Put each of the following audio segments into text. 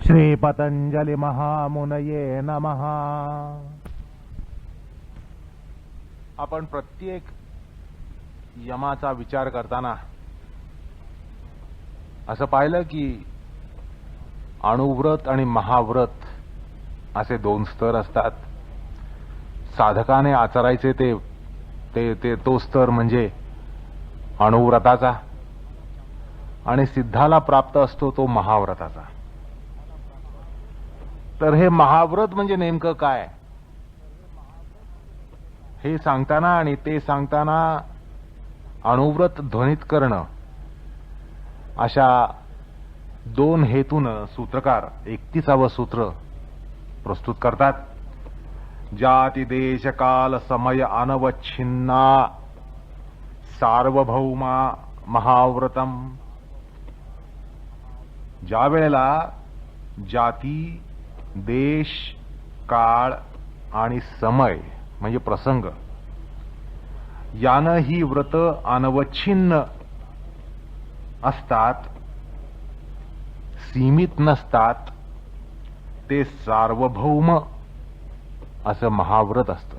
श्री पतंजलि महामुनये नमः। आपण प्रत्येक यमाचा विचार करताना असं पाहिलं की अणुव्रत आणि महाव्रत असे दोन स्तर असतात. साधकाने आचरायचे ते तो स्तर म्हणजे अणुव्रताचा आणि सिद्धाला प्राप्त असतो तो महाव्रताचा. तर हे महाव्रत म्हणजे नेमकं काय हे सांगताना आणि ते सांगताना अणुव्रत ध्वनित करणं अशा दोन हेतून सूत्रकार 31वे सूत्र प्रस्तुत करतात. जाती देश काल समय अनवच्छिन्ना सार्वभौमा महाव्रतम. ज्या वेळेला जाती देश काळ आणि समय म्हणजे प्रसंग यानं ही व्रत अनवच्छिन्न असतात, सीमित नसतात, ते सार्वभौम असं महाव्रत असतं.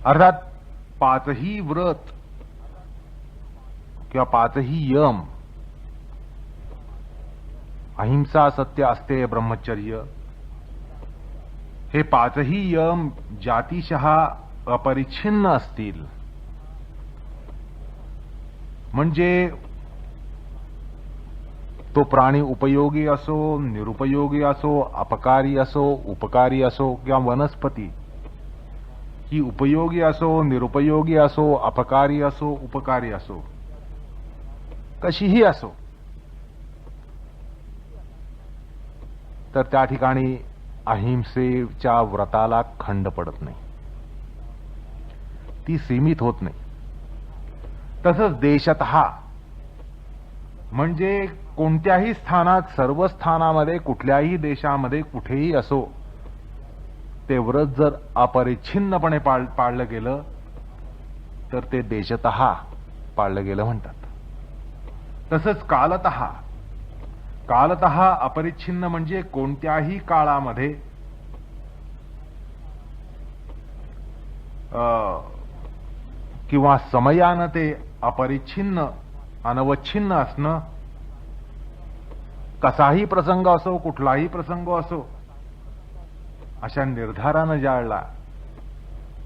अर्थात पाचही व्रत किंवा पाचही यम अहिंसा सत्य असते ब्रह्मचर्य हे पाचही यम जातीशः अपरिच्छिन्न असतील म्हणजे तो प्राणी उपयोगी असो निरुपयोगी असो अपकारी असो उपकारी असो किंवा वनस्पती ही उपयोगी असो निरुपयोगी असो अपकारी असो उपकारी असो कशीही असो तर त्या ठिकाणी अहिंसेच्या व्रताला खंड पडत नाही, ती सीमित होत नाही. तसंच देशतः म्हणजे कोणत्याही स्थानात सर्व स्थानामध्ये कुठल्याही देशामध्ये कुठेही असो ते व्रत जर अपरिच्छिन्नपणे पाळलं गेलं तर ते देशतः पाळलं गेलं म्हणतात. तसंच कालतः अपरिच्छिन्न म्हणजे कोणत्याही काळामध्ये किंवा समयानं ते अपरिच्छिन्न अनवच्छिन्न असणं. कसाही प्रसंग असो कुठलाही प्रसंग असो अशा निर्धारानं ज्यावेळेला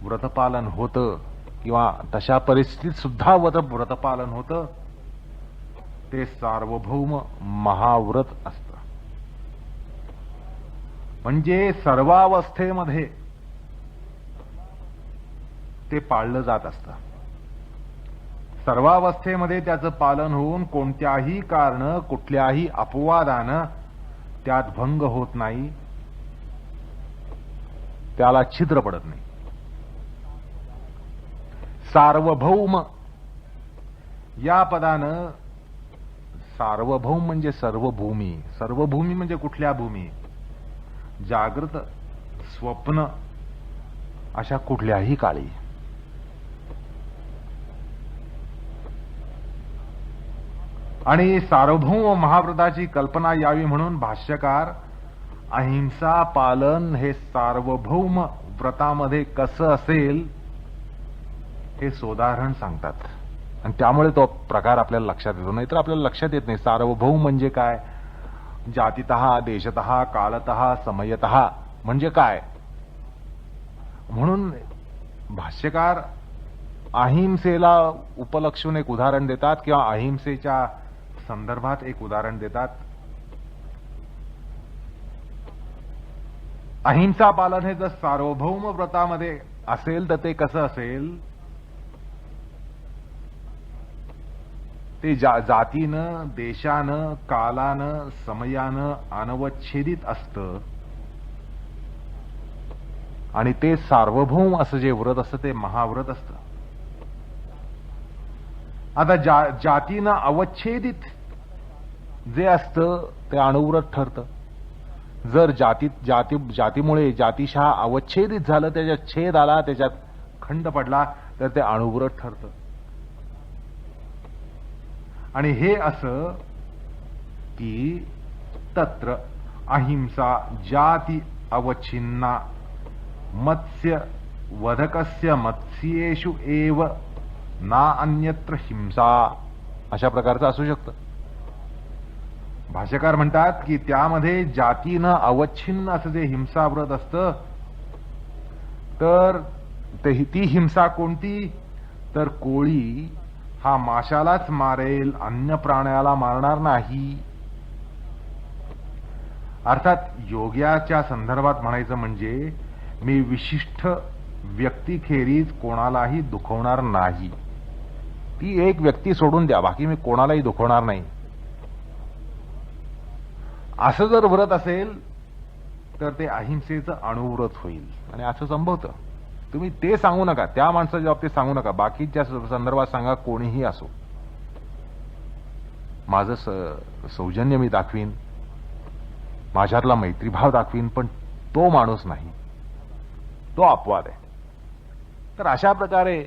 व्रतपालन होतं किंवा तशा परिस्थितीत सुद्धा व्रतपालन होतं ते सार्वभौम महाव्रत असतं. म्हणजे सर्वावस्थेमध्ये ते पाळलं जात असतं. सर्वावस्थेमध्ये त्याचं पालन होऊन कोणत्याही कारण कुठल्याही अपवादानं त्यात भंग होत नाही, त्याला छिद्र पडत नाही. सार्वभौम या पदानं सार्वभौम म्हणजे सर्व भूमी. सर्व भूमी म्हणजे कुठल्या भूमी? जागृत स्वप्न अशा कुठल्याही काळी. आणि सार्वभौम महाव्रताची कल्पना यावी म्हणून भाष्यकार अहिंसा पालन हे सार्वभौम व्रतामध्ये कसं असेल हे सोदाहरण सांगतात आणि त्यामुळे तो प्रकार आपल्याला लक्षात येतो. नाहीतर आपल्याला लक्षात येत नाही सार्वभौम म्हणजे काय, जातीतः देशतः कालतः समयतः म्हणजे काय. म्हणून भाष्यकार अहिंसेला उपलक्षून एक उदाहरण देतात किंवा अहिंसेच्या संदर्भात एक उदाहरण देतात. अहिंसा पालन हे जर सार्वभौम व्रतामध्ये असेल तर ते कसं असेल, ते जातीनं देशानं कालानं समयानं अनवच्छेदित असतं आणि ते सार्वभौम असं जे व्रत असतं ते महाव्रत असतं. आता जातीनं अवच्छेदित जे असतं ते अणुव्रत ठरतं. जर जातीमुळे जातीशः अवच्छेदित झालं, त्याच्यात छेद आला, त्याच्यात खंड पडला तर ते अणुव्रत ठरतं. आणि हे असं की तत्र अहिंसा जाती अवच्छिन्ना मत्स्य वधकस्य मत्स्येषु एव ना अन्यत्र हिंसा, अशा प्रकारचं असू शकतं. भाष्यकार म्हणतात की त्यामध्ये जातीनं अवच्छिन्न असं जे हिंसा व्रत असतं, तर ती हिंसा कोणती, तर कोळी हा माशालाच मारेल, अन्य प्राण्याला मारणार नाही. अर्थात योग्याच्या संदर्भात म्हणायचं म्हणजे मी विशिष्ट व्यक्तीखेरीज कोणालाही दुखवणार नाही. ती एक व्यक्ती सोडून द्या, बाकी मी कोणालाही दुखवणार नाही. असं जर व्रत असेल तर ते अहिंसेचं अणुव्रत होईल. आणि असं संभवतं. तुम्ही ते सांगू नका, त्या माणसाच्या बाबतीत सांगू नका, बाकीच्या संदर्भात सांगा, कोणीही असो. माझं सौजन्य मी दाखवीन, माझ्यातला मैत्रीभाव दाखवीन, पण तो माणूस नाही, तो अपवाद आहे. तर अशा प्रकारे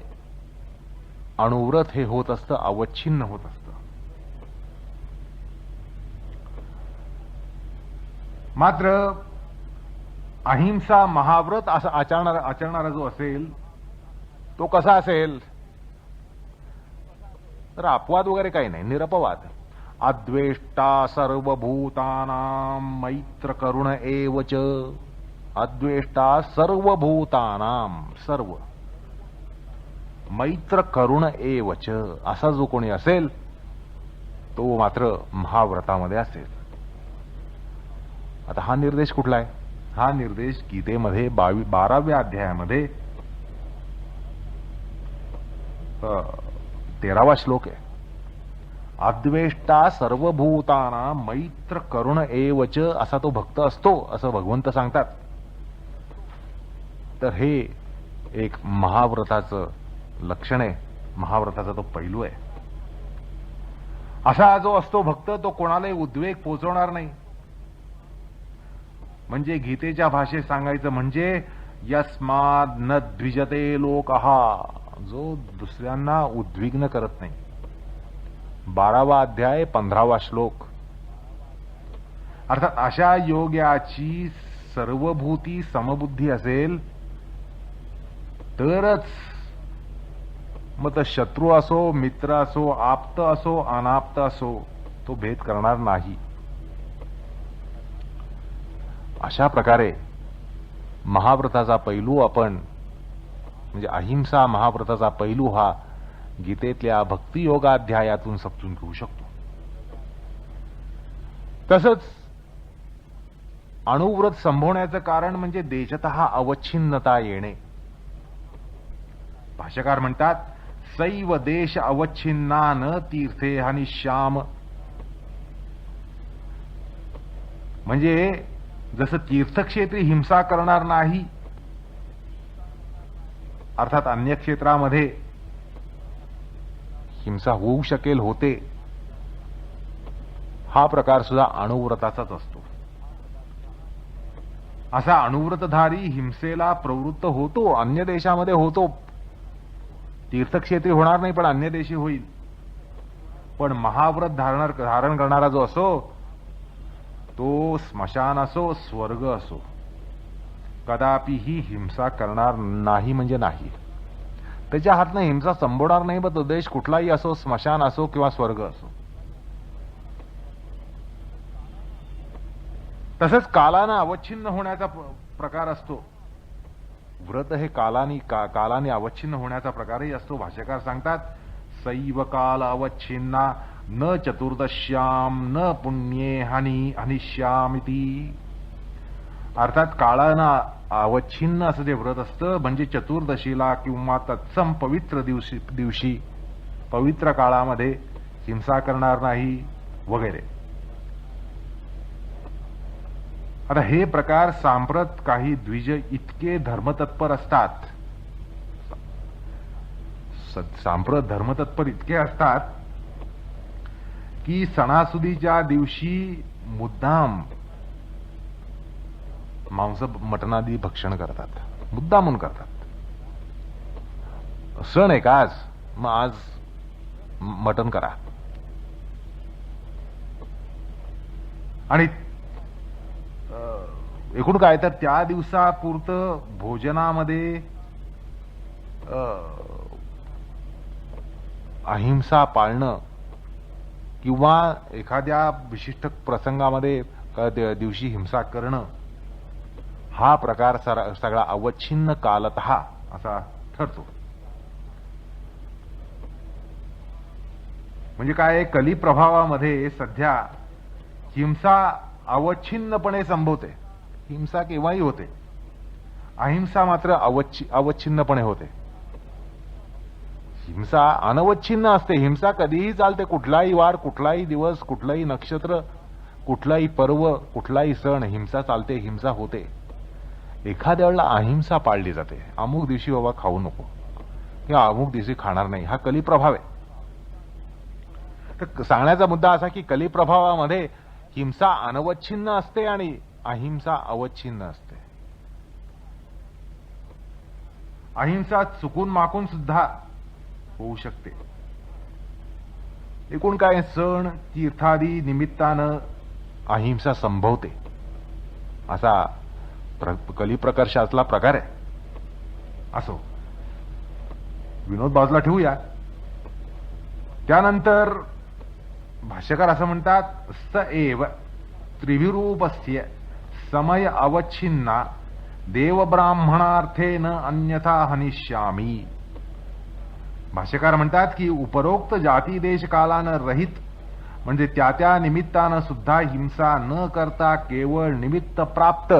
अणुव्रत हे होत असतं, अवच्छिन्न होत असतं. मात्र अहिंसा महाव्रत असं आचरणारा जो असेल तो कसा असेल, तर अपवाद वगैरे काही नाही, निरपवाद. अद्वेष्टा सर्वभूतानां मैत्र करुण एवच. अद्वेष्टा सर्वभूतानां, सर्व मैत्र करुण एवच, असा जो कोणी असेल तो मात्र महाव्रतामध्ये असेल. आता हा निर्देश कुठला आहे? हा निर्देश गीतेमध्ये 12व्या अध्यायामध्ये 13वा श्लोक आहे. अद्वेष्टा सर्वभूताना मैत्र करुण एवच, असा तो भक्त असतो असं भगवंत सांगतात. तर हे एक महाव्रताचं लक्षण आहे, महाव्रताचा तो पैलू आहे. असा जो असतो भक्त तो कोणालाही उद्वेग पोचवणार नाही. म्हणजे गीतेच्या भाषेत सांगायचं म्हणजे यस्माद न द्विजते लोकः, जो दुसऱ्यांना उद्विग्न करत नाही. 12वा अध्याय 15वा श्लोक. अर्थात अशा योग्याची सर्वभूती समबुद्धी असेल तरच मग तो शत्रू असो, मित्र असो, आप्त असो, अनाप्त असो, तो भेद करणार नाही. अशा प्रकारे महाव्रताचा पैलू आपण म्हणजे अहिंसा महाव्रताचा पैलू हा गीतेतल्या भक्तियोगाध्यायातून समजून घेऊ शकतो. तसंच अणुव्रत संभवण्याचं कारण म्हणजे देशतः अवच्छिन्नता येणे. भाष्यकार म्हणतात सैव देश अवच्छिन्ना न तीर्थे हनिश्याम. म्हणजे जसं तीर्थक्षेत्री हिंसा करणार नाही, अर्थात अन्य क्षेत्रामध्ये हिंसा होऊ शकेल, होते, हा प्रकार सुद्धा अणुव्रताचाच असतो. असा अणुव्रतधारी हिंसेला प्रवृत्त होतो, अन्य देशामध्ये होतो. तीर्थक्षेत्री होणार नाही, पण अन्य देशी होईल. पण महाव्रत धारण करणारा जो असो तो स्मशान असो, स्वर्ग असो, कदापि ही हिंसा करणार नाही म्हणजे नाही. त्याच्या हातनं हिंसा संभवणार नाही, मग तो देश कुठलाही असो, स्मशान असो किंवा स्वर्ग असो. तसंच कालानं अवच्छिन्न होण्याचा प्रकार असतो. व्रत हे कालाने अवच्छिन्न होण्याचा प्रकारही असतो. भाष्यकार सांगतात सैव काल अवच्छिन्ना न चतुर्दश्याम न पुण्ये हनिश्यामिती. अर्थात काळानं अवच्छिन्न असं जे व्रत असतं म्हणजे चतुर्दशीला किंवा तत्सम पवित्र दिवशी पवित्र काळामध्ये हिंसा करणार नाही वगैरे. आता हे प्रकार सांप्रत काही द्विज इतके धर्मतत्पर असतात, सांप्रत धर्मतत्पर इतके असतात की सणासुदीच्या दिवशी मुद्दाम मांस मटणादी भक्षण करतात, मुद्दामून करतात. सण आहे का आज, मग आज मटण करा. आणि एकूण काय तर त्या दिवसापुरतं भोजनामध्ये अहिंसा पाळणं किंवा एखाद्या विशिष्ट प्रसंगामध्ये दिवशी हिंसा करणं हा प्रकार सगळा अवच्छिन्न कालतः असा ठरतो. म्हणजे काय, कली प्रभावामध्ये सध्या हिंसा अवच्छिन्नपणे संभवते. हिंसा केव्हाही होते, अहिंसा मात्र अवच्छिन्नपणे होते. हिंसा अनवच्छिन्न असते. हिंसा कधीही चालते. कुठलाही वार, कुठलाही दिवस, कुठलाही नक्षत्र, कुठलाही पर्व, कुठलाही सण हिंसा चालते, हिंसा होते. एखाद्या वेळेला अहिंसा पाळली जाते. अमुक दिवशी बाबा खाऊ नको किंवा अमुक दिवशी खाणार नाही, हा कलिप्रभाव आहे. तर सांगण्याचा मुद्दा असा की कलिप्रभावामध्ये हिंसा अनवच्छिन्न असते आणि अहिंसा अवच्छिन्न असते. अहिंसा चुकून माकून सुद्धा होऊ शकते. एकूण काय, सण तीर्थादी निमित्तानं अहिंसा संभवते असा कलिप्रकर्षातला प्रकार आहे. असो, विनोद बाजूला ठेवूया. त्यानंतर भाष्यकार असं म्हणतात, स एव त्रिविरूपस्य समय अवच्छिन्ना देवब्राह्मणार्थेन अन्यथा हनिष्यामी. भाष्यकार म्हणतात की उपरोक्त जाती देश कालानं रहित म्हणजे त्या त्या निमित्तानं सुद्धा हिंसा न करता केवळ निमित्त प्राप्त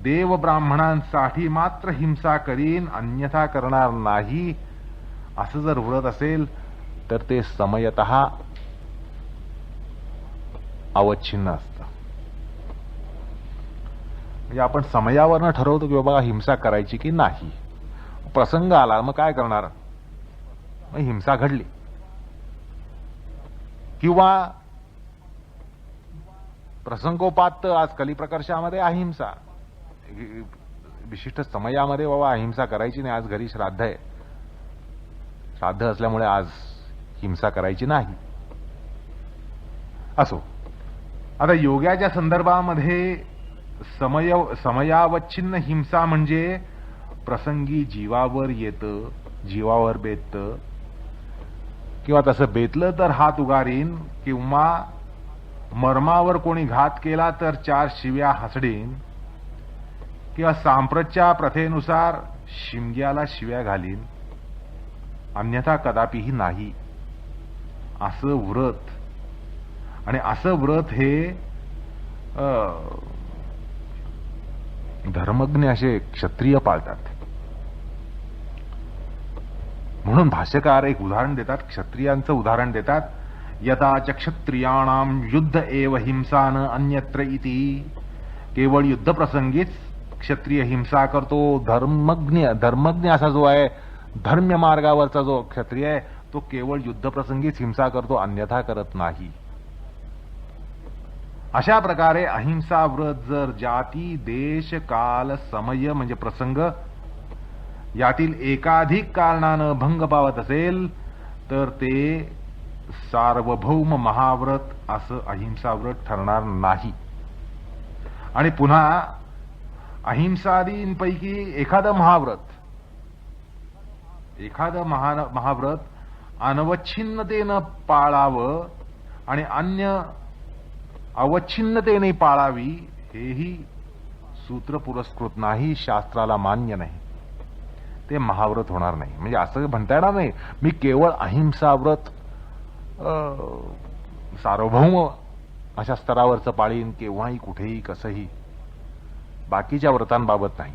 देवब्राह्मणांसाठी मात्र हिंसा करीन, अन्यथा करणार नाही, असं जर व्रत असेल तर ते समयतः अवच्छिन्न असतं. म्हणजे आपण समयावरनं ठरवतो की बाबा हिंसा करायची की नाही. प्रसंग आला मग काय करणार, मग हिंसा घडली किंवा प्रसंगोपात आज कलिप्रकर्षामध्ये अहिंसा, विशिष्ट समयामध्ये बाबा अहिंसा करायची नाही, आज घरी श्राद्ध आहे, श्राद्ध असल्यामुळे आज हिंसा करायची नाही. असो, आता योगाच्या संदर्भामध्ये समयावच्छिन्न हिंसा म्हणजे प्रसंगी जीवावर येतं, जीवावर बेततं किंवा तसं बेतलं तर हात उगारीन किंवा मर्मावर कोणी घात केला तर 4 शिव्या हसडीन किंवा सांप्रतच्या प्रथेनुसार शिमग्याला शिव्या घालीन, अन्यथा कदापिही नाही, असं व्रत. आणि असं व्रत हे धर्मज्ञ असे क्षत्रिय पाळतात. म्हणून भाष्यकार एक उदाहरण देतात, क्षत्रियांचं उदाहरण देतात. यथा च क्षत्रियाणाम युद्ध एव हिंसा न अन्यत्र इति. केवळ युद्ध प्रसंगीच क्षत्रिय हिंसा करतो. धर्मज्ञ असा जो आहे, धर्म्य मार्गावरचा जो क्षत्रिय आहे तो केवळ युद्ध प्रसंगीच हिंसा करतो, अन्यथा करत नाही. अशा प्रकारे अहिंसा व्रत जर जाती देश काल समय म्हणजे प्रसंग यातील एकाधिक कारणानं भंग पावत असेल तर ते सार्वभौम महाव्रत असं अहिंसा व्रत ठरणार नाही. आणि पुन्हा अहिंसादींपैकी एखादं महाव्रत अनवच्छिन्नतेनं पाळावं आणि अन्य अवच्छिन्नतेने पाळावी, हेही सूत्र पुरस्कृत नाही, शास्त्राला मान्य नाही, ते महाव्रत होणार नाही. म्हणजे असं म्हणता येणार नाही मी केवळ अहिंसा व्रत सार्वभौम अशा स्तरावरचं पाळीन केव्हाही कुठेही कसंही, बाकीच्या व्रतांबाबत नाही.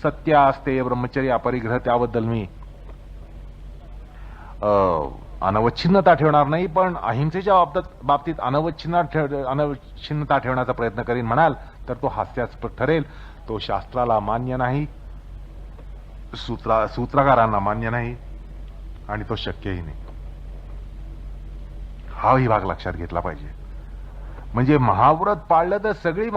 सत्य असते ब्रह्मचर्य अपरिग्रह त्याबद्दल मी अनवच्छिन्नता ठेवणार नाही, पण अहिंसेच्या बाबतीत अनवच्छिन्नता ठेवण्याचा प्रयत्न करीन म्हणाल तर तो हास्यास्पद ठरेल, तो शास्त्राला मान्य नाही, सूत्रकारांना मान्य नाही आणि तो शक्यही नाही. हाही भाग लक्षात घेतला पाहिजे. म्हणजे महाव्रत पाळलं तर सगळी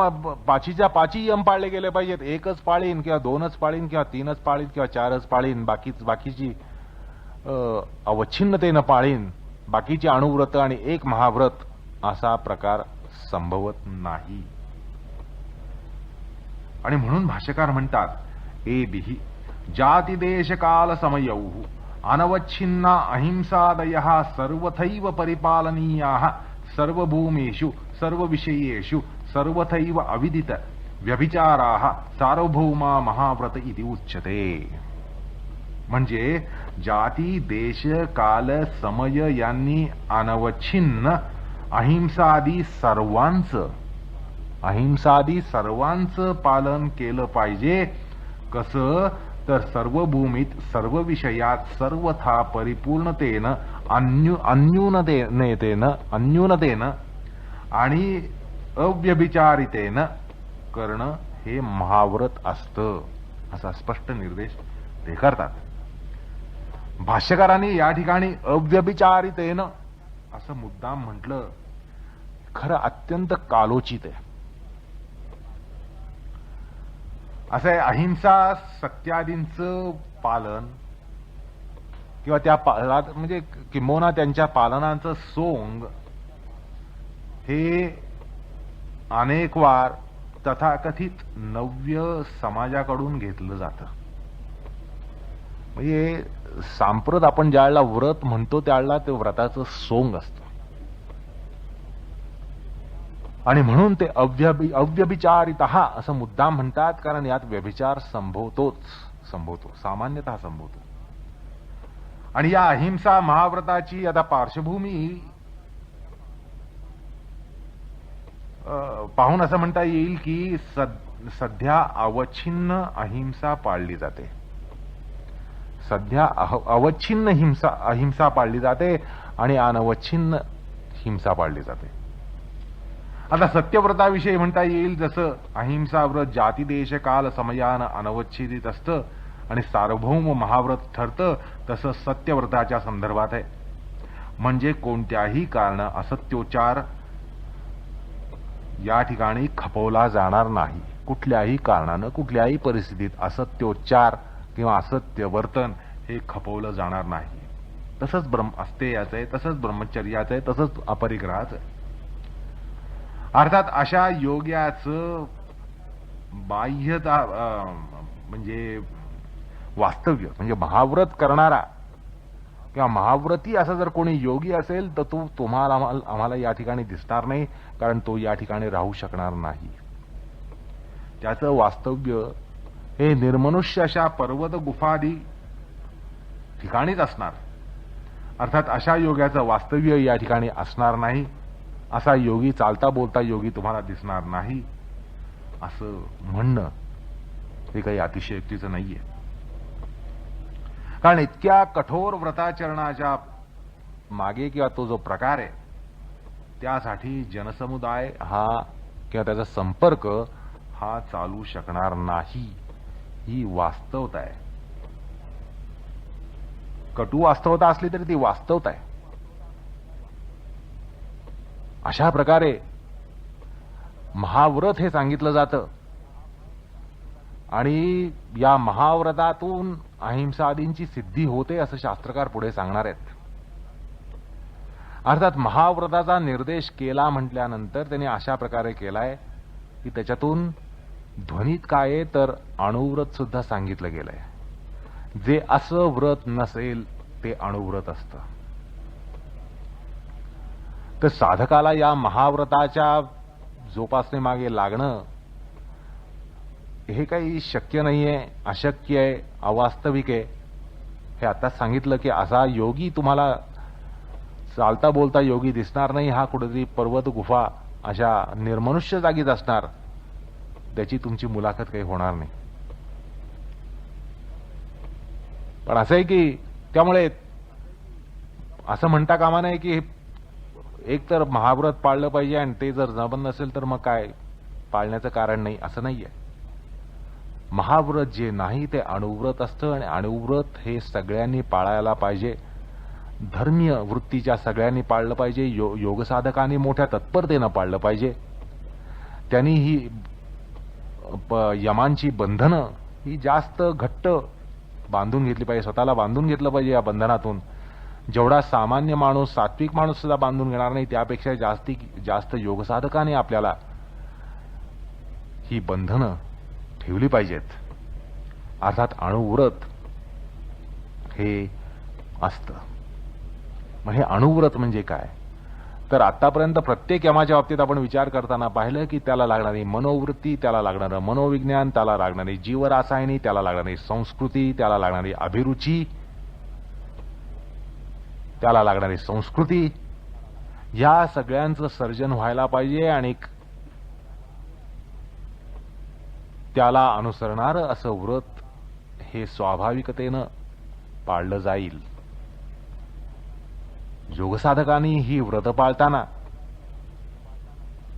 पाचीच्या पाची यम पाळले गेले पाहिजेत. एकच पाळीन किंवा 2च पाळीन किंवा 3च पाळीन किंवा 4च पाळीन, बाकीची अवच्छिन्नतेनं पाळीन, बाकीची अणुव्रत आणि एक महाव्रत असा प्रकार संभवत नाही. आणि म्हणून भाष्यकार म्हणतात एबिहि जाती देश काल समयौः अनवच्छिन्ना अहिंसादयः सर्वथैव परिपालनीयाः सर्वभूमेषु सर्वविषयेषु सर्वथैव अविदित व्यभिचाराः सार्वभौमा महाव्रत इति उच्यते. म्हणजे जाती देश काल समय यांनी अनवच्छिन्न अहिंसादी सर्वांचं पालन केलं पाहिजे. कसं तर सर्व भूमीत सर्व विषयात सर्वथा परिपूर्णतेनं अन्यूनतेनं आणि अव्यभिचारितेनं करणं हे महाव्रत असतं, असा स्पष्ट निर्देश ते करतात. भाष्यकारांनी या ठिकाणी अव्यभिचारितेनं असं मुद्दाम म्हटलं, खरं अत्यंत कालोचित आहे. असं आहे, अहिंसा सत्यादींचं पालन किंवा त्या म्हणजे किंबहुना त्यांच्या पालनाचं सोंग हे अनेक वार तथाकथित नव्य समाजाकडून घेतलं जातं. म्हणजे सांप्रत आपण ज्यावेळेला व्रत म्हणतो त्यावेळेला ते व्रताचं सोंग असतं. आणि म्हणून ते अव्यभिचारित असं मुद्दाम म्हणतात, कारण यात व्यभिचार संभवतो, सामान्यतः संभवतो. आणि या अहिंसा महाव्रताची आता पार्श्वभूमी पाहून असं म्हणता येईल की सध्या अवच्छिन्न अहिंसा पाळली जाते. सध्या अवच्छिन्न अहिंसा पाळली जाते आणि अनवच्छिन्न हिंसा पाळली जाते. आता सत्यव्रताविषयी म्हणता येईल, जसं अहिंसा व्रत जाती देश काल समयानं अनवच्छेदित असतं आणि सार्वभौम महाव्रत ठरतं, तसं सत्यव्रताच्या संदर्भात आहे. म्हणजे कोणत्याही कारण असत्योच्चार या ठिकाणी खपवला जाणार नाही. कुठल्याही कारणानं कुठल्याही परिस्थितीत असत्योच्चार किंवा असत्य वर्तन हे खपवलं जाणार नाही. तसंच अस्तेयाचं आहे, तसंच ब्रह्मचर्याचं आहे, तसंच अपरिग्रहाचं आहे. अर्थात अशा योग्याचं बाह्यता म्हणजे वास्तव्य, म्हणजे महाव्रत करणारा किंवा महाव्रती असा जर कोणी योगी असेल तर तो तुम्हाला आम्हाला या ठिकाणी दिसणार नाही, कारण तो या ठिकाणी राहू शकणार नाही. त्याचं वास्तव्य हे निर्मनुष्य अशा पर्वत गुफादी ठिकाणीच असणार. अर्थात अशा योग्याचं वास्तव्य या ठिकाणी असणार नाही. असा योगी, चालता बोलता योगी तुम्हाला दिसणार नाही, असं म्हणणं हे काही अतिशयोक्तीचं नाहीये. कारण इतक्या कठोर व्रताचरणाच्या मागे किंवा तो जो प्रकार आहे त्यासाठी जनसमुदाय हा किंवा त्याचा संपर्क हा चालू शकणार नाही, ही वास्तवता आहे. कटू वास्तवता असली तरी ती वास्तवता आहे. अशा प्रकारे महाव्रत हे सांगितलं जातं आणि या महाव्रतातून अहिंसादींची सिद्धी होते असं शास्त्रकार पुढे सांगणार आहेत. अर्थात महाव्रताचा निर्देश केला म्हटल्यानंतर त्यांनी अशा प्रकारे केलाय की त्याच्यातून ध्वनीत काय आहे तर अणुव्रत सुद्धा सांगितलं गेलंय. जे असं व्रत नसेल ते अणुव्रत असतं. तर साधकाला या महाव्रताच्या जोपासनेमागे लागणं हे काही शक्य नाहीये, अशक्य आहे, अवास्तविक आहे. हे आताच सांगितलं की असा योगी तुम्हाला चालता बोलता योगी दिसणार नाही. हा कुठेतरी पर्वत गुफा अशा निर्मनुष्य जागीच असणार, त्याची तुमची मुलाखत काही होणार नाही. पण असं आहे की त्यामुळे असं म्हणता कामा नये की एक तर महाव्रत पाळलं पाहिजे आणि ते जर जमत नसेल तर मग काय पाळण्याचं कारण नाही, असं नाहीये. महाव्रत जे नाही ते अणुव्रत असतं आणि अणुव्रत हे सगळ्यांनी पाळायला पाहिजे. धर्मीय वृत्तीच्या सगळ्यांनी पाळलं पाहिजे. योगसाधकांनी मोठ्या तत्परतेनं पाळलं पाहिजे. त्यांनी ही यमांची बंधनं ही जास्त घट्ट बांधून घेतली पाहिजे, स्वतःला बांधून घेतलं पाहिजे या बंधनातून, जेवढा सामान्य माणूस, सात्विक माणूस सुद्धा बांधून घेणार नाही, त्यापेक्षा जास्त योगसाधकाने आपल्याला ही बंधनं ठेवली पाहिजेत. अर्थात अणुव्रत हे असतं. मग हे अणुव्रत म्हणजे काय? तर आतापर्यंत प्रत्येक यमाच्या बाबतीत आपण विचार करताना पाहिलं की त्याला लागणारी मनोवृत्ती, त्याला लागणारं मनोविज्ञान, त्याला लागणारी जीवरासायनी, त्याला लागणारी संस्कृती, त्याला लागणारी अभिरुची, त्याला लागणारी संस्कृती, या सगळ्यांचं सर्जन व्हायला पाहिजे आणि त्याला अनुसरणारं असं व्रत हे स्वाभाविकतेनं पाळलं जाईल. योगसाधकांनी ही व्रत पाळताना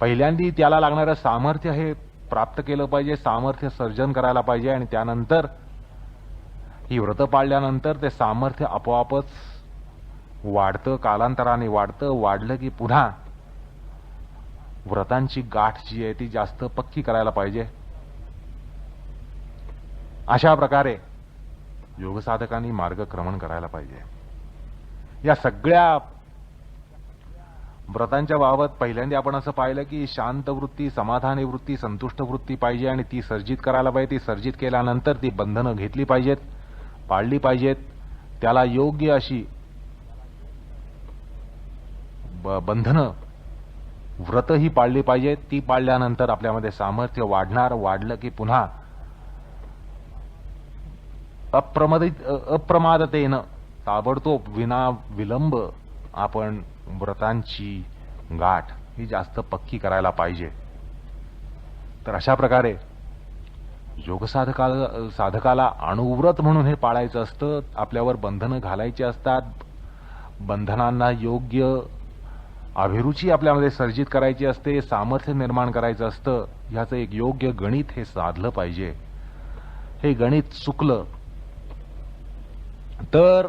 पहिल्यांदी त्याला लागणारं सामर्थ्य हे प्राप्त केलं पाहिजे, सामर्थ्य सर्जन करायला पाहिजे आणि त्यानंतर ही व्रत पाळल्यानंतर ते सामर्थ्य आपोआपच वाढतं, कालांतराने वाढतं. वाढलं की पुन्हा व्रतांची गाठ जी आहे ती जास्त पक्की करायला पाहिजे. अशा प्रकारे योगसाधकांनी मार्गक्रमण करायला पाहिजे. या सगळ्या व्रतांच्या बाबत पहिल्यांदा आपण असं पाहिलं की शांत वृत्ती, समाधानी वृत्ती, संतुष्ट वृत्ती पाहिजे आणि ती सर्जित करायला पाहिजे. ती सर्जित केल्यानंतर ती बंधनं घेतली पाहिजेत, पाळली पाहिजेत. त्याला योग्य अशी बंधनं, व्रत ही पाळली पाहिजेत. ती पाळल्यानंतर आपल्यामध्ये सामर्थ्य वाढणार. वाढलं की पुन्हा अप्रमादतेनं ताबडतोब विना विलंब आपण व्रतांची गाठ ही जास्त पक्की करायला पाहिजे. तर अशा प्रकारे साधकाला अणुव्रत म्हणून हे पाळायचं असतं. आपल्यावर बंधनं घालायची असतात. बंधनांना योग्य अभिरुची आपल्यामध्ये सर्जित करायची असते, सामर्थ्य निर्माण करायचं असतं. ह्याचं एक योग्य गणित हे साधलं पाहिजे. हे गणित चुकलं तर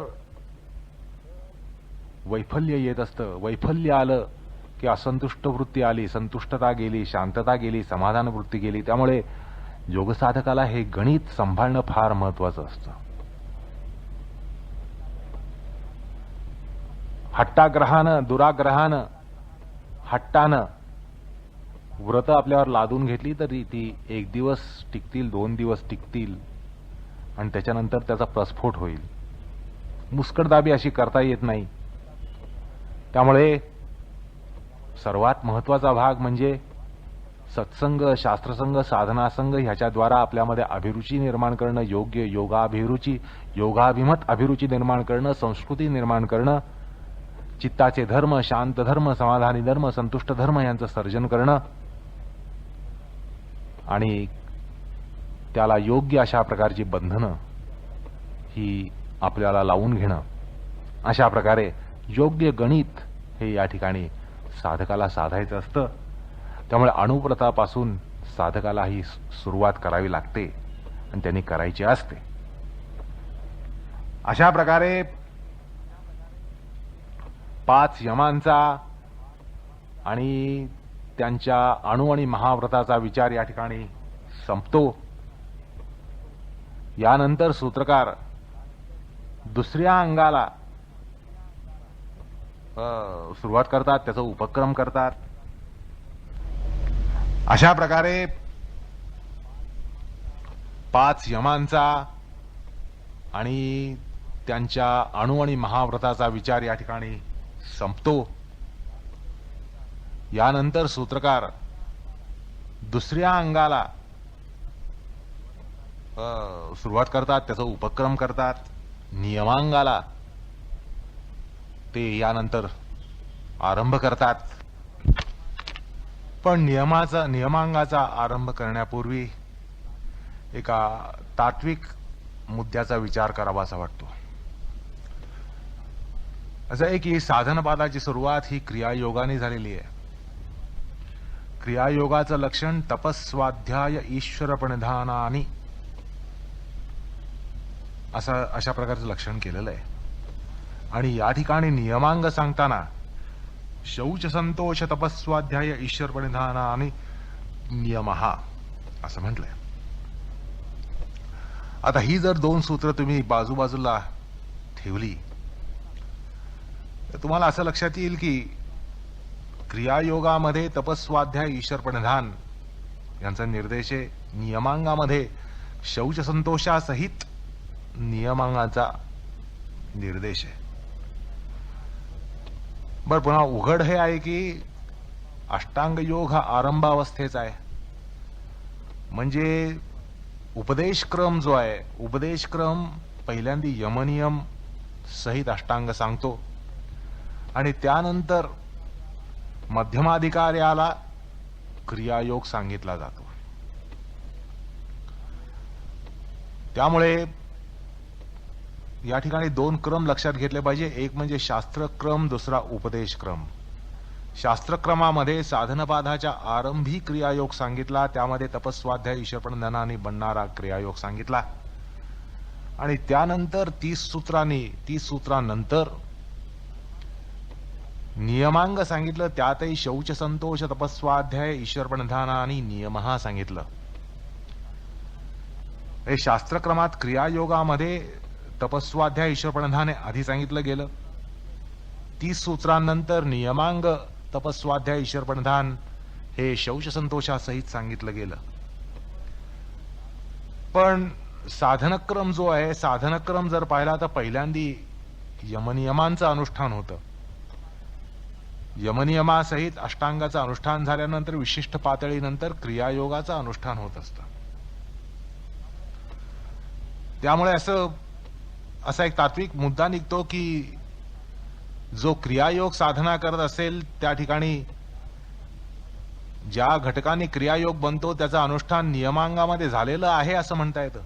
वैफल्य येत असतं. वैफल्य आलं की असंतुष्ट वृत्ती आली, संतुष्टता गेली, शांतता गेली, समाधान वृत्ती गेली. त्यामुळे योगसाधकाला हे गणित सांभाळणं फार महत्वाचं असतं. हट्टाग्रहानं, दुराग्रहानं, हट्टानं व्रत आपल्यावर लादून घेतली तरी ती 1 दिवस टिकतील, 2 दिवस टिकतील आणि त्याच्यानंतर त्याचा प्रस्फोट होईल. मुस्कटदाबी अशी करता येत नाही. त्यामुळे सर्वात महत्वाचा भाग म्हणजे सत्संग, शास्त्रसंग, साधनासंग ह्याच्याद्वारा आपल्यामध्ये अभिरुची निर्माण करणं, योग्य योगाभिरुची, योगाभिमत अभिरुची निर्माण करणं, संस्कृती निर्माण करणं, चित्ताचे धर्म, शांत धर्म, समाधानी धर्म, संतुष्ट धर्म यांचं सर्जन करणं आणि त्याला योग्य अशा प्रकारची बंधनं ही आपल्याला लावून घेणं. अशा प्रकारे योग्य गणित हे या ठिकाणी साधकाला साधायचं असतं. त्यामुळे अणुव्रतापासून साधकाला ही सुरुवात करावी लागते आणि त्यांनी करायची असते. अशा प्रकारे 5 यमांचा आणि त्यांच्या अणु आणि महाव्रताचा विचार या ठिकाणी संपतो. यानंतर सूत्रकार दुसऱ्या अंगाला सुरुवात करतात, त्याचा उपक्रम करतात. अशा प्रकारे 5 यमांचा आणि त्यांच्या अणु आणि महाव्रताचा विचार या ठिकाणी संपतो. यानंतर सूत्रकार दुसऱ्या अंगाला सुरुवात करतात, त्याचा उपक्रम करतात. नियमांगाला ते यानंतर आरंभ करतात. पण नियमांगाचा आरंभ करण्यापूर्वी एका तात्विक मुद्द्याचा विचार करावासा वाटतो. असं आहे की साधनपादाची सुरुवात ही क्रियायोगाने झालेली आहे. क्रियायोगाचं लक्षण तपस्वाध्याय ईश्वर प्रणिधानानी अशा प्रकारचं लक्षण केलेलं आहे. आणि या ठिकाणी नियमांग सांगताना शौच संतोष तपस्वाध्याय ईश्वर प्रणिधानानी नियमः असं म्हटलंय. आता ही जर 2 सूत्र तुम्ही बाजूबाजूला ठेवली तर तुम्हाला असं लक्षात येईल की क्रियायोगामध्ये तपस्वाध्याय ईश्वर प्रणिधान यांचा निर्देश आहे. नियमांगामध्ये शौच संतोषासहित नियमांगाचा निर्देश आहे. बर, पुन्हा उघड हे आहे की अष्टांग योग हा आरंभावस्थेचा आहे. म्हणजे उपदेशक्रम जो आहे, उपदेशक्रम पहिल्यांदा यमनियम सहित अष्टांग सांगतो आणि त्यानंतर मध्यमाधिकार्याला क्रियायोग सांगितला जातो. त्यामुळे या ठिकाणी दोन क्रम लक्षात घेतले पाहिजे. एक म्हणजे शास्त्रक्रम, दुसरा उपदेशक्रम. शास्त्रक्रमामध्ये साधनपाधाच्या आरंभी क्रियायोग सांगितला, त्यामध्ये तपस्वाध्याय ईश्वर प्रणिधानाने बनणारा क्रियायोग सांगितला आणि त्यानंतर 30 सूत्रानंतर नियमांग सांगितलं. त्यातही शौच संतोष तपस्वाध्याय ईश्वर प्रणिधानाने नियमः सांगितलं. हे शास्त्रक्रमात क्रियायोगामध्ये तपस्वाध्याय ईश्वर प्रणिधान आधी सांगितलं गेलं. 30 सूत्रांनंतर नियमांग तपस्वाध्याय ईश्वर प्रणिधान हे शौच संतोषासहित सांगितलं गेलं. पण साधनक्रम जो आहे, साधनक्रम जर पाहिला तर पहिल्यांदी यमनियमांचं अनुष्ठान होतं. यमनियमासहित अष्टांगाचं अनुष्ठान झाल्यानंतर विशिष्ट पातळीनंतर क्रियायोगाचं अनुष्ठान होत असतं. त्यामुळे असा एक तात्विक मुद्दा निघतो की जो क्रियायोग साधना करत असेल त्या ठिकाणी ज्या घटकांनी क्रियायोग बनतो त्याचं अनुष्ठान नियमांगामध्ये झालेलं आहे असं म्हणता येतं.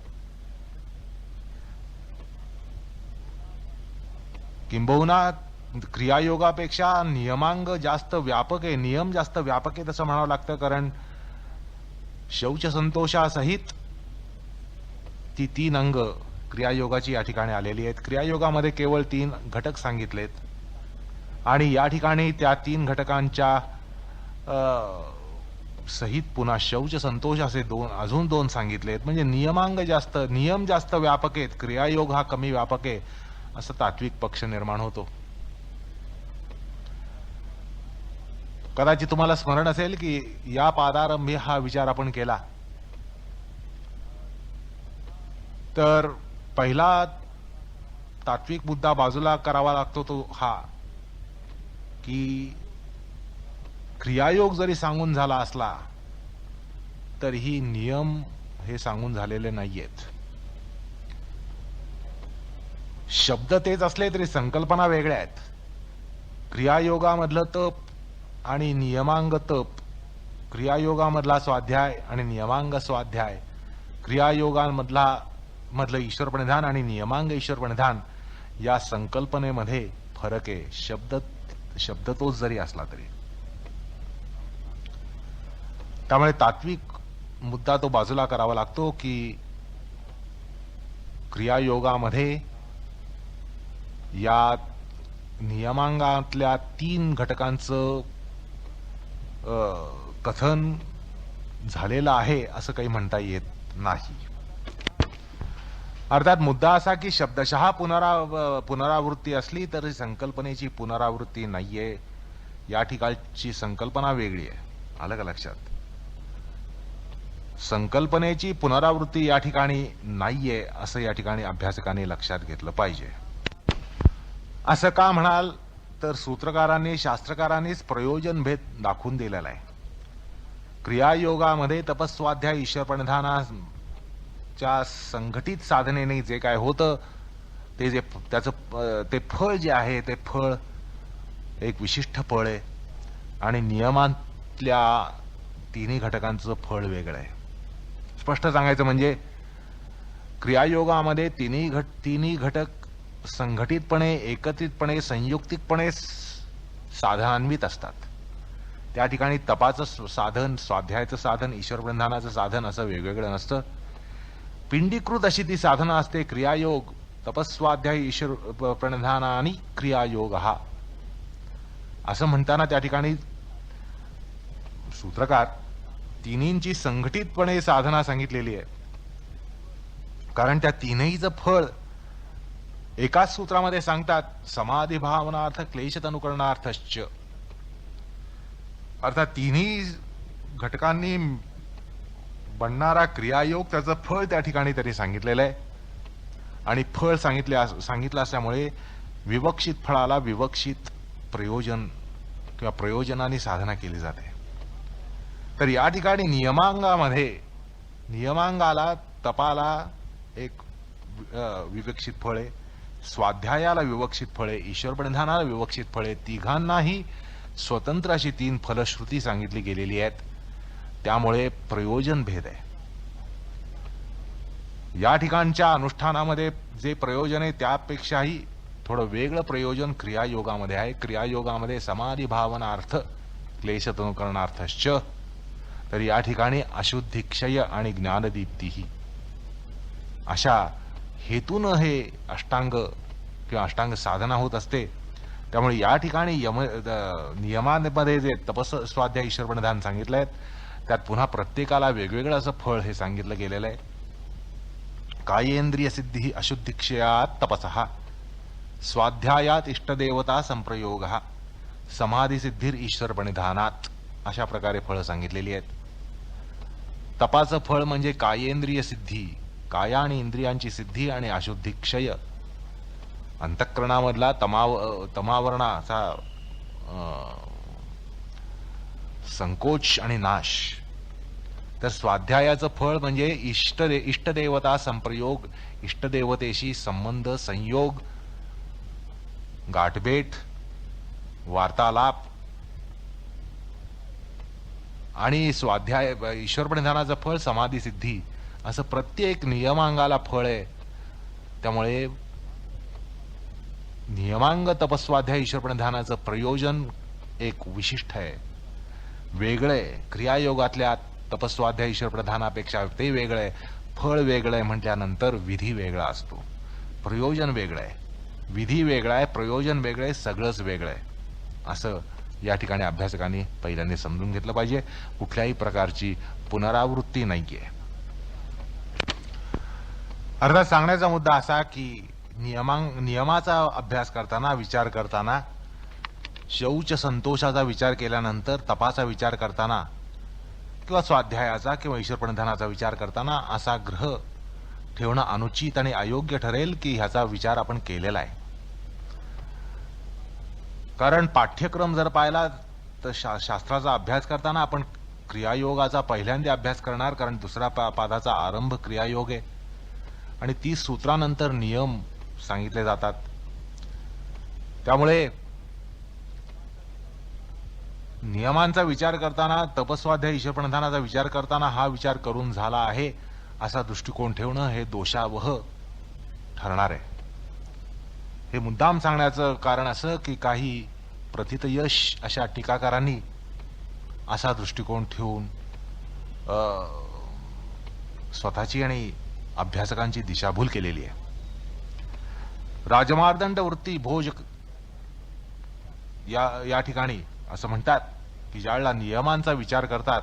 किंबहुना क्रियायोगापेक्षा नियमांग जास्त व्यापक आहे, नियम जास्त व्यापक आहे तसं म्हणावं लागतं. कारण शौच संतोषासहित ती 3 अंग क्रियायोगाची या ठिकाणी आलेली आहेत. क्रियायोगामध्ये केवळ 3 घटक सांगितलेत आणि या ठिकाणी त्या 3 घटकांच्या सहित पुन्हा शौच संतोष असे अजून 2 सांगितलेत. म्हणजे नियम जास्त व्यापक आहेत, क्रियायोग हा कमी व्यापक आहे असं तात्विक पक्ष निर्माण होतो. कदाचित तुम्हाला स्मरण असेल की या पादारंभी हा विचार आपण केला तर पहिला तात्विक मुद्दा बाजूला करावा लागतो तो हा की क्रियायोग जरी सांगून झाला असला तरीही नियम हे सांगून झालेले नाहीयेत. शब्द तेच असले तरी संकल्पना वेगळ्या आहेत. क्रियायोगामधलं तप आणि नियमांग तप, क्रियायोगामधला स्वाध्याय आणि नियमांग स्वाध्याय, क्रियायोगामधलं ईश्वर प्रणिधान आणि नियमांग ईश्वर प्रणिधान या संकल्पनेमध्ये फरक आहे. शब्द तोच जरी असला तरी. त्यामुळे तात्विक मुद्दा तो बाजूला करावा लागतो की क्रियायोगामध्ये या नियमांगातल्या 3 घटकांचं कथन झालेलं आहे असं काही म्हणता येत नाही. अर्थात मुद्दा असा की शब्दशः पुनरावृत्ती असली तरी संकल्पनेची पुनरावृत्ती नाहीये. या ठिकाणची संकल्पना वेगळी आहे. आलं का लक्षात? संकल्पनेची पुनरावृत्ती या ठिकाणी नाहीये असं या ठिकाणी अभ्यासकांनी लक्षात घेतलं पाहिजे. असं का म्हणाल तर सूत्रकारांनी, शास्त्रकारांनीच प्रयोजन भेद दाखवून दिलेला आहे. क्रियायोगामध्ये तपस्वाध्याय ईश्वर प्रणिधानाच्या संघटित साधनेने जे काय होतं ते ते फळ जे आहे ते फळ एक विशिष्ट फळ आहे आणि नियमातल्या 3 घटकांचं फळ वेगळं आहे. स्पष्ट सांगायचं म्हणजे क्रियायोगामध्ये 3 घटक संघटितपणे, एकत्रितपणे, संयुक्तिकपणे साधनान्वित असतात. त्या ठिकाणी तपाचं साधन, स्वाध्यायाचं साधन, ईश्वर प्रणिधानाचं साधन असं वेगवेगळं नसतं. पिंडीकृत अशी ती साधना असते. क्रियायोग, तपस्वाध्याय ईश्वर प्रणिधान आणि क्रियायोग हा असं म्हणताना त्या ठिकाणी सूत्रकार 3ची संघटितपणे साधना सांगितलेली आहे. कारण त्या 3हीचं फळ एकाच सूत्रामध्ये सांगतात समाधी भावनार्थ क्लेश अनुकरणार्थश्च, अर्थात तिन्ही घटकांनी बनणारा क्रियायोग त्याचं फळ त्या ठिकाणी तरी सांगितलेलं आहे. आणि फळ सांगितलं असल्यामुळे विवक्षित फळाला विवक्षित प्रयोजन किंवा प्रयोजनाने साधना केली जाते. तर या ठिकाणी नियमांगाला तपाला एक विवक्षित फळ आहे, स्वाध्यायाला विवक्षित फळ आहे, ईश्वर प्रणिधानाला विवक्षित फळ आहे. तिघांनाही स्वतंत्र अशी 3 फलश्रुती सांगितली गेलेली आहेत. त्यामुळे प्रयोजन भेद आहे. या ठिकाणच्या अनुष्ठानामध्ये जे प्रयोजन आहे त्यापेक्षाही थोडं वेगळं प्रयोजन क्रियायोगामध्ये आहे. क्रियायोगामध्ये समाधी भावनार्थ क्लेश अनुकरणार्थश्च, तर या ठिकाणी अशुद्धिक्षय आणि ज्ञानदीप्तीही अशा हेतून हे अष्टांग किंवा अष्टांग साधना होत असते. त्यामुळे या ठिकाणी नियमांमध्ये जे तपस स्वाध्याय ईश्वर प्रणिधान सांगितलंय त्यात पुन्हा प्रत्येकाला वेगवेगळं असं फळ हे सांगितलं गेलेलं आहे. कायेंद्रिय सिद्धी अशुद्धिक्षयात तपसः, स्वाध्यायात इष्टदेवता संप्रयोगः, समाधी सिद्धीर ईश्वर प्रणिधानात, अशा प्रकारे फळं सांगितलेली आहेत. तपाचं फळ म्हणजे कायेंद्रिय सिद्धी, काया आणि इंद्रियांची सिद्धी आणि अशुद्धिक्षय, अंतःकरणामधला तमावरणाचा संकोच आणि नाश. तर स्वाध्यायाचं फळ म्हणजे इष्टदेवता संप्रयोग, इष्टदेवतेशी संबंध, संयोग, गाठभेट, वार्तालाप. आणि स्वाध्याय ईश्वर प्रणिधानाचं फळ समाधी सिद्धी, असं प्रत्येक नियमांगाला फळ आहे. त्यामुळे नियमांग तपस्वाध्याय ईश्वर प्रणिधानाचं प्रयोजन एक विशिष्ट आहे, वेगळं आहे. क्रियायोगातल्या तपस्वाध्याय ईश्वर प्रधानापेक्षा ते वेगळं आहे. फळ वेगळं आहे म्हटल्यानंतर विधी वेगळा असतो, प्रयोजन वेगळं आहे. विधी वेगळा आहे, प्रयोजन वेगळं आहे, सगळंच वेगळं आहे. असं या ठिकाणी अभ्यासकांनी पहिल्यांदा समजून घेतलं पाहिजे. कुठल्याही प्रकारची पुनरावृत्ती नाहीये. अर्थात सांगण्याचा मुद्दा असा की नियमाचा अभ्यास करताना, विचार करताना, शौच संतोषाचा विचार केल्यानंतर तपाचा विचार करताना किंवा स्वाध्यायाचा किंवा ईश्वर प्रणिधानाचा विचार करताना असा ग्रह ठेवणं अनुचित आणि अयोग्य ठरेल की ह्याचा विचार आपण केलेला आहे. कारण पाठ्यक्रम जर पाहिला तर शास्त्राचा अभ्यास करताना आपण क्रियायोगाचा पहिल्यांदा अभ्यास करणार, कारण दुसरा पादाचा आरंभ क्रियायोग आहे आणि 30 सूत्रानंतर नियम सांगितले जातात. त्यामुळे नियमांचा विचार करताना, तपस्वाध्याय ईश्वर प्रणिधानाचा विचार करताना हा विचार करून झाला आहे असा दृष्टिकोन ठेवणं हे दोषावह ठरणार आहे. हे मुद्दाम सांगण्याचं कारण असं की काही प्रथितयश अशा टीकाकारांनी असा दृष्टिकोन ठेवून स्वतःची आणि अभ्यासकांची दिशाभूल केलेली आहे. राजमार्दंड वृत्ती भोज या ठिकाणी असं म्हणतात की ज्यावेळेला नियमांचा विचार करतात,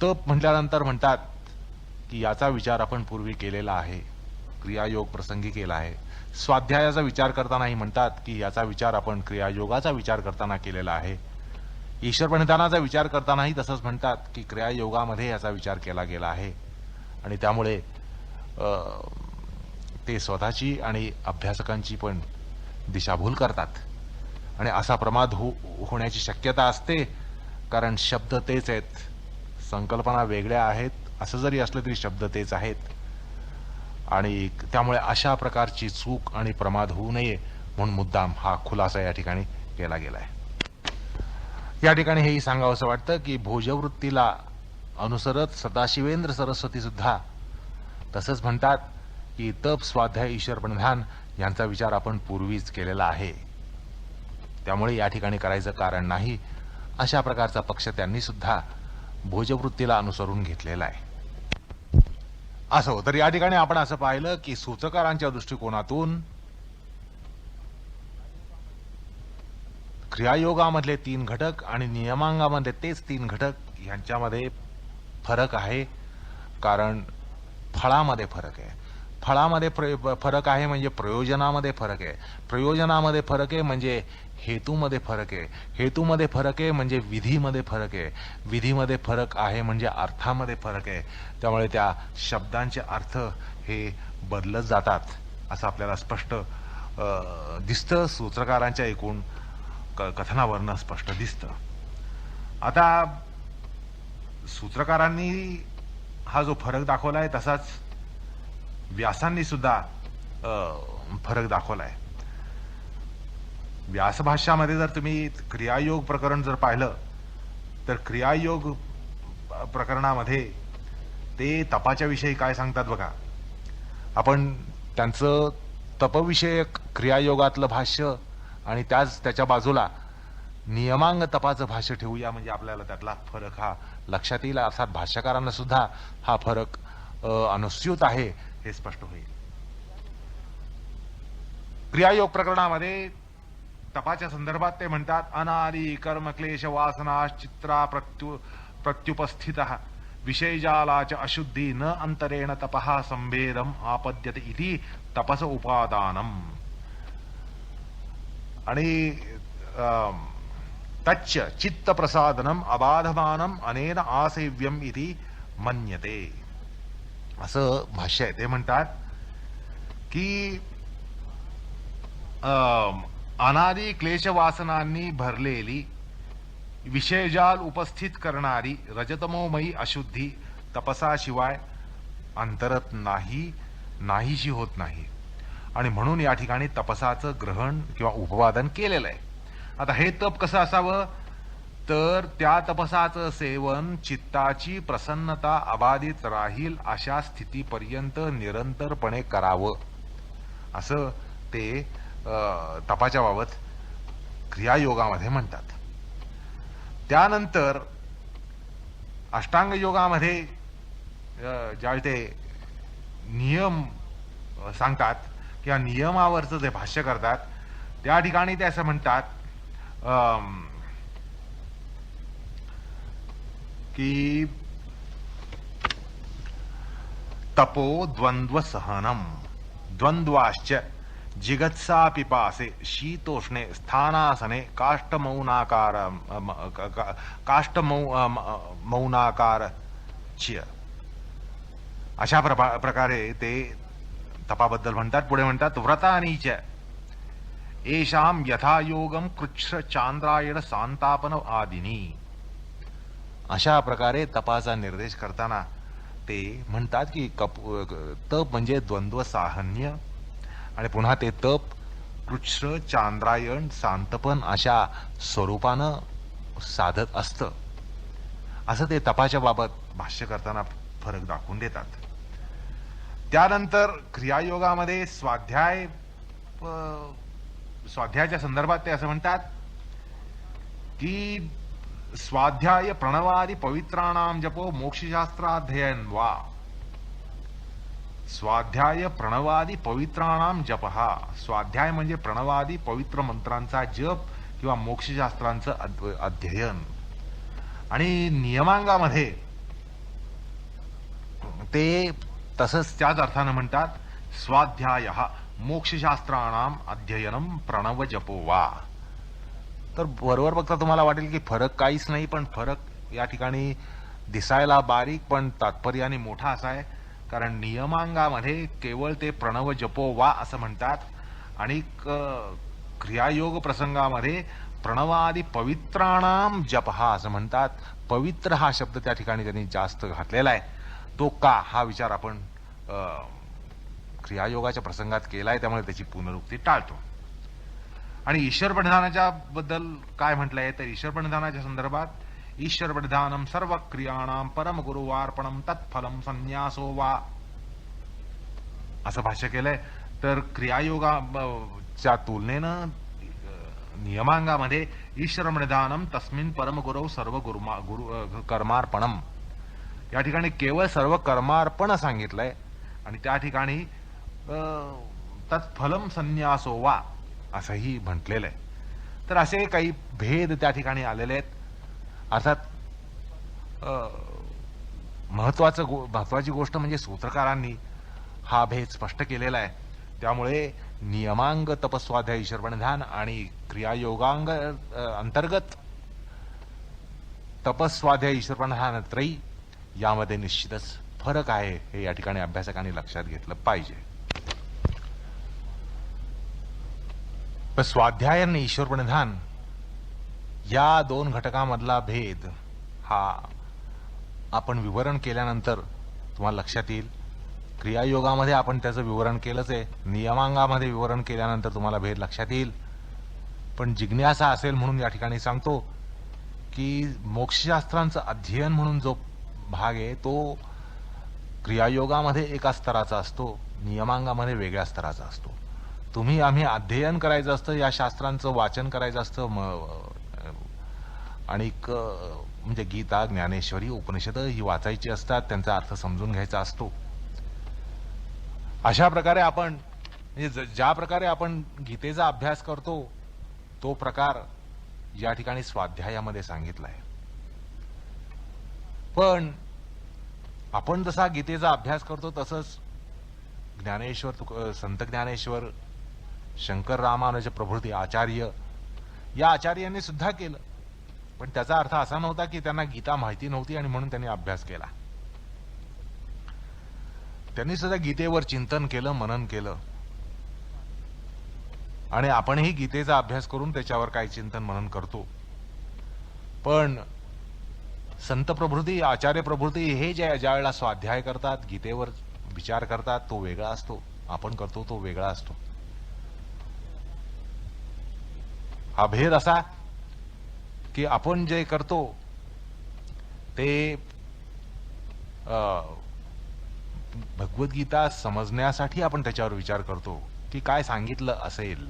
तप म्हटल्यानंतर म्हणतात की याचा विचार आपण पूर्वी केलेला आहे, क्रियायोग प्रसंगी केला आहे. स्वाध्यायाचा विचार करतानाही म्हणतात की याचा विचार आपण क्रियायोगाचा विचार करताना केलेला आहे. ईश्वर प्रणिधानाचा विचार करतानाही तसंच म्हणतात की क्रियायोगामध्ये याचा विचार केला गेला आहे. आणि त्यामुळे ते स्वतःची आणि अभ्यासकांची पण दिशाभूल करतात आणि असा प्रमाद होण्याची शक्यता असते. कारण शब्द तेच आहेत, संकल्पना वेगळ्या आहेत, असं जरी असलं तरी शब्द तेच आहेत. आणि त्यामुळे अशा प्रकारची चूक आणि प्रमाद होऊ नये म्हणून मुद्दाम हा खुलासा या ठिकाणी केला गेलाय. या ठिकाणी हेही सांगावं असं वाटतं की भोजवृत्तीला अनुसरत सदाशिवेंद्र सरस्वती सुद्धा तसंच म्हणतात की तप, स्वाध्याय, ईश्वर प्रणिधान यांचा विचार आपण पूर्वीच केलेला आहे, त्यामुळे या ठिकाणी करायचं कारण नाही. अशा प्रकारचा पक्ष त्यांनी सुद्धा भोजवृत्तीला अनुसरून घेतलेला आहे. असो, तर या ठिकाणी आपण असं पाहिलं की सूत्रकारांच्या दृष्टिकोनातून क्रियायोगामधले 3 घटक आणि नियमांगामधले तेच 3 घटक यांच्यामध्ये फरक आहे. कारण फळामध्ये फरक आहे. फळामध्ये फरक आहे म्हणजे प्रयोजनामध्ये फरक आहे, प्रयोजनामध्ये फरक आहे म्हणजे हेतूमध्ये फरक आहे, हेतूमध्ये फरक आहे म्हणजे विधीमध्ये फरक आहे, विधीमध्ये फरक आहे म्हणजे अर्थामध्ये फरक आहे. त्यामुळे त्या शब्दांचे अर्थ हे बदलत जातात असं आपल्याला स्पष्ट दिसतं, सूत्रकारांच्या एकूण कथनावरनं स्पष्ट दिसतं. आता सूत्रकारांनी हा जो फरक दाखवलाय तसाच व्यासांनी सुद्धा फरक दाखवलाय. व्यासभाष्यामध्ये जर तुम्ही क्रियायोग प्रकरण जर पाहिलं तर क्रियायोग प्रकरणामध्ये ते तपाच्या विषयी काय सांगतात बघा. आपण त्यांचं तपविषयक क्रियायोगातलं भाष्य आणि त्याच्या बाजूला नियमांग तपाचं भाष्य ठेवूया म्हणजे आपल्याला त्यातला फरक हा लक्षात येईल. अर्थात भाष्यकारांना सुद्धा हा फरक अनुस्यूत आहे हे स्पष्ट होईल. क्रियायोग प्रकरणामध्ये तपाच्या संदर्भात ते म्हणतात अनादि कर्म क्लेश वासना चित्रा प्रत्युपस्थित विषयजालाच अशुद्धी न अंतरेण तपः संभेदम आपद्यते इति तपस उपादानम आणि तच्च चित्त प्रसादनम अबाधमानम अनेन आसेव्यम इति मन्यते असं भाष्य आहे. ते म्हणतात की अनादि क्लेश वासनांनी भरलेली विषयजाल उपस्थित करणारी रजतमोमयी अशुद्धी तपसाशिवाय अंतरत नाहीशी होत नाही आणि म्हणून या ठिकाणी तपसाचं ग्रहण किंवा उपवादन केलेलं आहे. आता हे तप कसं असावं तर त्या तपसाचं सेवन चित्ताची प्रसन्नता अबाधित राहील अशा स्थितीपर्यंत निरंतरपणे करावं असं ते तपाच्या बाबत क्रियायोगामध्ये म्हणतात. त्यानंतर अष्टांग योगामध्ये ज्यावेळी ते नियम सांगतात किंवा नियमावरचं जे भाष्य करतात त्या ठिकाणी ते असं म्हणतात की तपो द्वंद्व सहनम द्वंद्वाश्च जिगत्सा पिपासे शीतोष्णे स्थानासने काष्ठमौनाकार अशा प्रकारे ते तपाबद्दल म्हणतात. पुढे म्हणतात व्रतानीच येषाम यथायोगम कृच्छ चांद्रायण सांतापन आदिनी. अशा प्रकारे तपाचा निर्देश करताना ते म्हणतात की तप म्हणजे द्वंद्व साहन्य आणि पुन्हा ते तप कृच्छ चांद्रायण सांतपन अशा स्वरूपानं साधत असतं असं ते तपाच्या बाबत भाष्य करताना फरक दाखवून देतात. त्यानंतर क्रियायोगामध्ये स्वाध्यायाच्या संदर्भात ते असं म्हणतात की स्वाध्याय प्रणवादी पवित्राणाम जपो मोक्षशास्त्राध्ययन वा. स्वाध्याय प्रणवादी पवित्राणाम जप हा स्वाध्याय म्हणजे प्रणवादी पवित्र मंत्रांचा जप किंवा मोक्षशास्त्रांचं अध्ययन. आणि नियमांगामध्ये ते तसंच त्याच अर्थानं म्हणतात स्वाध्याय मोक्षशास्त्राणाम अध्ययनम प्रणव जपो वा. तर बरोबर बघता तुम्हाला वाटेल की फरक काहीच नाही, पण फरक या ठिकाणी दिसायला बारीक पण तात्पर्याने मोठा असा आहे. कारण नियमांगामध्ये केवळ ते प्रणव जपो वा असं म्हणतात आणि क्रियायोग प्रसंगामध्ये प्रणवादी पवित्राणाम जप हा असं म्हणतात. पवित्र हा शब्द त्या ठिकाणी त्यांनी जास्त घातलेला आहे. तो का हा विचार आपण क्रियायोगाच्या प्रसंगात केलाय त्यामुळे त्याची पुनरुक्ती टाळतो. आणि ईश्वर प्रणिधानाच्या बद्दल काय म्हटलंय तर ईश्वर प्रणिधानाच्या संदर्भात ईश्वर प्रणिधानम सर्व क्रियाणाम परम गुरुवार्पणम तत्फलम संन्यासो वा असं भाष्य केलंय. तर क्रियायोगाच्या तुलनेनं नियमांगामध्ये ईश्वर प्रणिधानम तस्मिन परम गुरव सर्व कर्मार्पणम या ठिकाणी केवळ सर्व कर्मार्पण सांगितलंय आणि त्या ठिकाणी तत्फलम संन्यासो वा असंही म्हटलेलं आहे. तर असे काही भेद त्या ठिकाणी आलेले आहेत. अर्थात महत्वाची गोष्ट म्हणजे सूत्रकारांनी हा भेद स्पष्ट केलेला आहे. त्यामुळे नियमांग तपस्वाध्याय ईश्वरपण ध्यान आणि क्रियायोगांग अंतर्गत तपस्वाध्याय ईश्वरपण ध्यान त्रयी यामध्ये निश्चितच फरक आहे, हे या ठिकाणी अभ्यासकांनी लक्षात घेतलं पाहिजे. पण स्वाध्याय आणि ईश्वरपण ध्यान या दोन घटकामधला भेद हा आपण विवरण केल्यानंतर तुम्हाला लक्षात येईल. क्रियायोगामध्ये आपण त्याचं विवरण केलंच आहे, नियमांगामध्ये विवरण केल्यानंतर तुम्हाला भेद लक्षात येईल. पण जिज्ञासा असेल म्हणून या ठिकाणी सांगतो की मोक्षशास्त्रांचं अध्ययन म्हणून जो भाग आहे तो क्रियायोगामध्ये एका स्तराचा असतो, नियमांगामध्ये वेगळ्या स्तराचा असतो. तुम्ही आम्ही अध्ययन करायचं असतं, या शास्त्रांचं वाचन करायचं असतं, आणि म्हणजे गीता, ज्ञानेश्वरी, उपनिषद ही वाचायची असतात, त्यांचा अर्थ समजून घ्यायचा असतो. अशा प्रकारे आपण म्हणजे ज्या प्रकारे आपण गीतेचा अभ्यास करतो तो प्रकार या ठिकाणी स्वाध्यायामध्ये सांगितला आहे. पण आपण जसा गीतेचा अभ्यास करतो तसंच ज्ञानेश्वर, संत ज्ञानेश्वर, शंकर रामानुज प्रभृती आचार्य या आचार्यांनी सुद्धा केलं. पण त्याचा अर्थ असा नव्हता की त्यांना गीता माहिती नव्हती आणि म्हणून त्यांनी अभ्यास केला. त्यांनी सुद्धा गीतेवर चिंतन केलं, मनन केलं, आणि आपणही गीतेचा अभ्यास करून त्याच्यावर काय चिंतन मनन करतो. पण संत प्रभृती, आचार्य प्रभृती हे ज्या वेळेला स्वाध्याय करतात, गीतेवर विचार करतात, तो वेगळा असतो, आपण करतो तो वेगळा असतो. हा भेद असा की आपण जे करतो ते भगवद्गीता समजण्यासाठी आपण त्याच्यावर विचार करतो की काय सांगितलं असेल.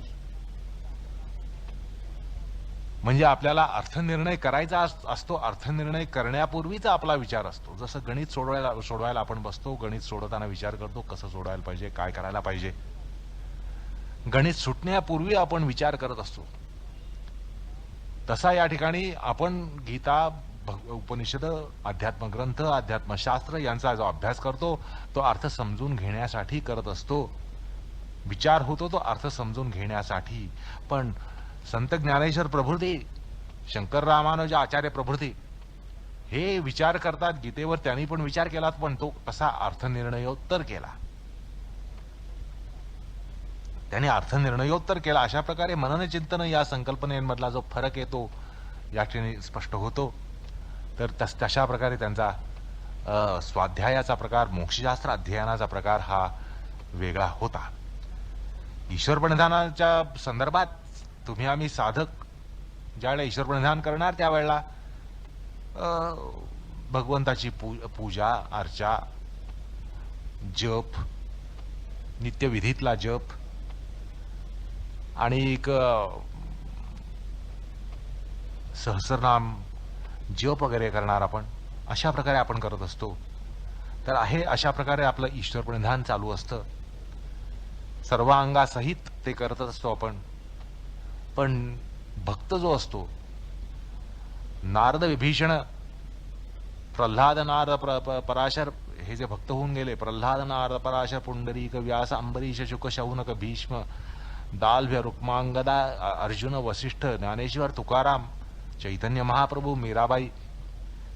म्हणजे आपल्याला अर्थनिर्णय करायचा असतो, अर्थनिर्णय करण्यापूर्वीचा आपला विचार असतो. जसं गणित सोडवायला आपण बसतो, गणित सोडवताना विचार करतो कसं सोडवायला पाहिजे, काय करायला पाहिजे. गणित सुटण्यापूर्वी आपण विचार करत असतो. तसा या ठिकाणी आपण गीता, उपनिषद, अध्यात्म ग्रंथ, अध्यात्मशास्त्र यांचा जो अभ्यास करतो तो अर्थ समजून घेण्यासाठी करत असतो. विचार होतो तो अर्थ समजून घेण्यासाठी. पण संत ज्ञानेश्वर प्रभृती, शंकर रामानुज आचार्य प्रभृती हे विचार करतात गीतेवर. त्यांनी पण विचार केला, पण तो कसा अर्थनिर्णयोत्तर केला, त्यांनी अर्थनिर्णयोत्तर केला. अशा प्रकारे मनन चिंतन या संकल्पनेमधला जो फरक येतो या ठिकाणी स्पष्ट होतो. तर तशा प्रकारे त्यांचा स्वाध्यायाचा प्रकार, मोक्षशास्त्र अध्ययनाचा प्रकार हा वेगळा होता. ईश्वरप्रणिधानाच्या संदर्भात तुम्ही आम्ही साधक ज्यावेळेला ईश्वरप्रणिधान करणार त्यावेळेला भगवंताची पूजा अर्चा, जप, नित्यविधीतला जप आणि एक सहस्रनाम जप वगैरे करणार आपण, अशा प्रकारे आपण करत असतो. तर आहे अशा प्रकारे आपलं ईश्वरप्रणिधान चालू असतं. सर्व अंगासहित ते करतच असतो आपण. पण भक्त जो असतो, नारद, विभीषण, प्रल्हाद, नारद, पराशर हे जे भक्त होऊन गेले, प्रल्हाद, नारद, पराशर, पुंडरीक, व्यास, अंबरीश, शुक, शौनक, भीष्म, दाल्भ्य, रुक्मांगदा, अर्जुन, वसिष्ठ, ज्ञानेश्वर, तुकाराम, चैतन्य महाप्रभू, मीराबाई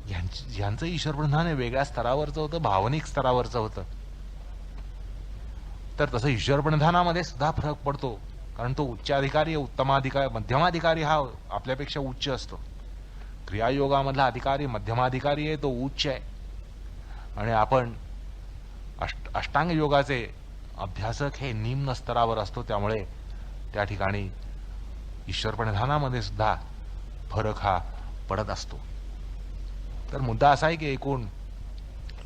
यांचं ईश्वरप्रणिधान हे वेगळ्या स्तरावरचं होतं, भावनिक स्तरावरचं होतं. तर तसं ईश्वरप्रणिधानामध्ये सुद्धा फरक पडतो, कारण तो उच्चाधिकारी, उत्तमाधिकारी, मध्यमाधिकारी हा आपल्यापेक्षा उच्च असतो. क्रियायोगामधला अधिकारी मध्यमाधिकारी आहे, तो उच्च आहे. आणि आपण अष्टांग योगाचे अभ्यासक हे निम्न स्तरावर असतो. त्यामुळे त्या ठिकाणी ईश्वरप्रणिधानामध्ये सुद्धा फरक हा पडत असतो. तर मुद्दा असा आहे की एकूण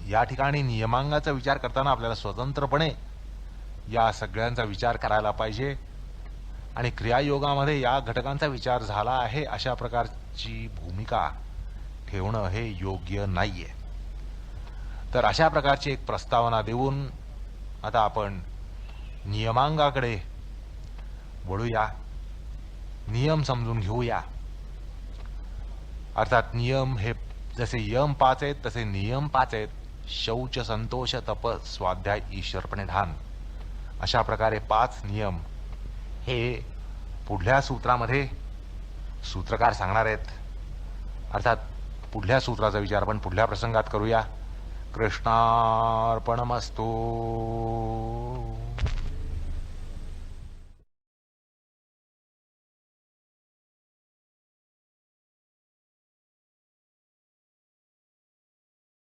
या ठिकाणी नियमांगाचा विचार करताना आपल्याला स्वतंत्रपणे या सगळ्यांचा विचार करायला पाहिजे. आणि क्रियायोगामध्ये या घटकांचा विचार झाला आहे अशा प्रकारची भूमिका ठेवणं हे योग्य नाहीये. तर अशा प्रकारची एक प्रस्तावना देऊन आता आपण नियमांगाकडे वळूया, नियम समजून घेऊया. अर्थात नियम हे जसे यम 5 आहेत तसे नियम 5 आहेत. शौच संतोष तप स्वाध्याय ईश्वरपणे ध्यान अशा प्रकारे 5 नियम हे पुढल्या सूत्रामध्ये सूत्रकार सांगणार आहेत. अर्थात पुढल्या सूत्राचा विचार आपण पुढल्या प्रसंगात करूया. कृष्णार्पणमस्तु.